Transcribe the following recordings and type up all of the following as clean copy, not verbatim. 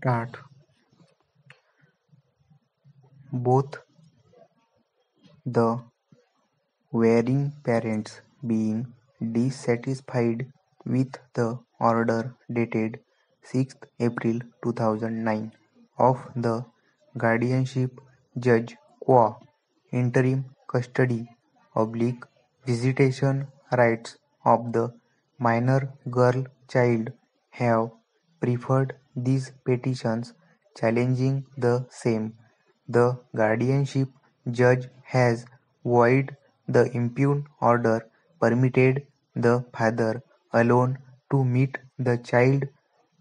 start. Both the warring parents being dissatisfied with the order dated 6th April 2009 of the guardianship judge qua interim custody oblique visitation rights of the minor girl child have preferred these petitions challenging the same. The guardianship judge has void the impugned order permitted the father alone to meet the child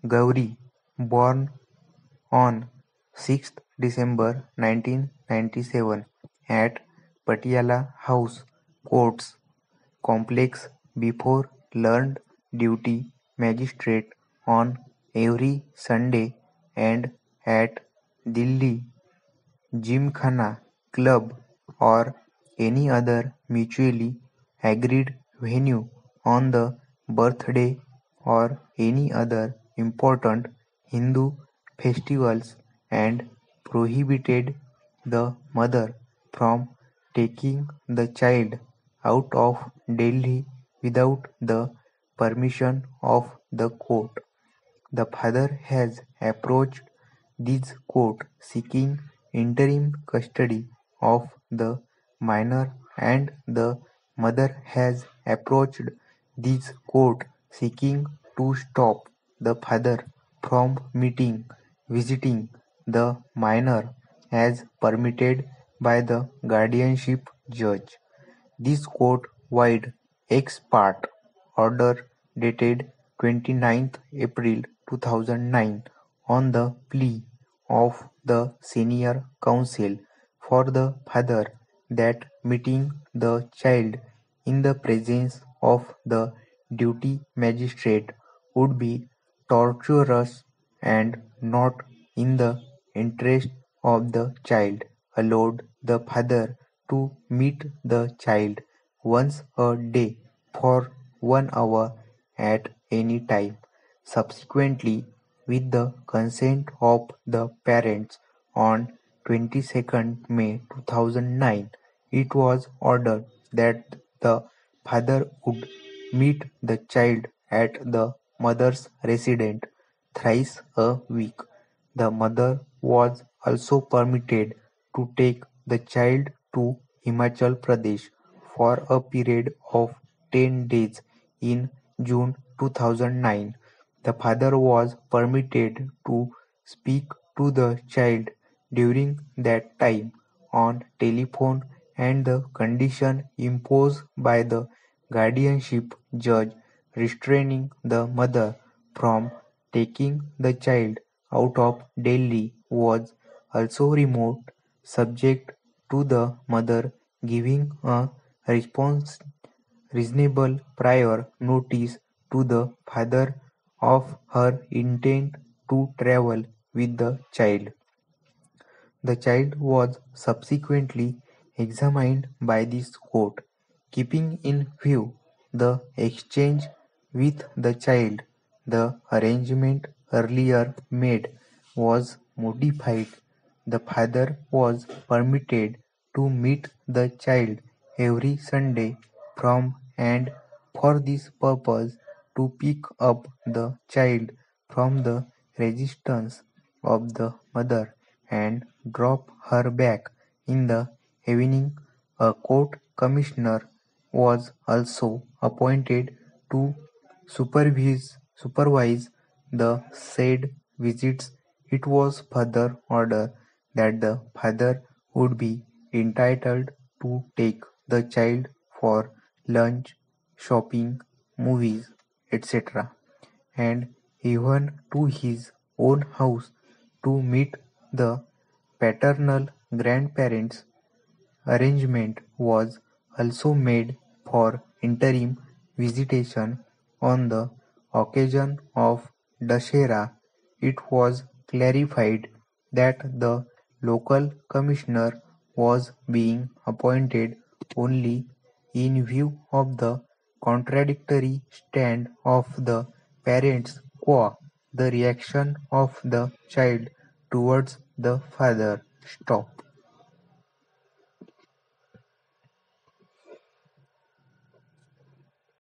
Gauri, born on 6th December 1997 at Patiala House Courts Complex before learned duty magistrate on every Sunday and at Delhi Gymkhana club or any other mutually agreed venue on the birthday or any other important Hindu festivals and prohibited the mother from taking the child out of Delhi without the permission of the court. The father has approached this court seeking interim custody of the minor and the mother has approached this court seeking to stop the father from visiting the minor as permitted by the guardianship judge. This court-wide ex parte order dated 29th April 2009 on the plea of the senior counsel for the father that meeting the child in the presence of the duty magistrate would be torturous and not in the interest of the child allowed the father to meet the child once a day for 1 hour at any time. Subsequently, with the consent of the parents, on 22nd May 2009, it was ordered that the father would meet the child at the mother's residence thrice a week. The mother was also permitted to take the child to Himachal Pradesh for a period of 10 days in June 2009. The father was permitted to speak to the child during that time on telephone and the condition imposed by the guardianship judge restraining the mother from taking the child out of Delhi was also removed, subject to the mother giving a response reasonable prior notice to the father of her intent to travel with the child. The child was subsequently examined by this court. Keeping in view the exchange with the child, the arrangement earlier made was modified. The father was permitted to meet the child every Sunday from and for this purpose to pick up the child from the residence of the mother and drop her back in the evening. A court commissioner was also appointed to supervise the said visits. It was further ordered that the father would be entitled to take the child for lunch, shopping, movies, etc., and even to his own house to meet the paternal grandparents. Arrangement was also made for interim visitation on the occasion of Dussehra. It was clarified that the local commissioner was being appointed only in view of the contradictory stand of the parents qua the reaction of the child towards the father stopped.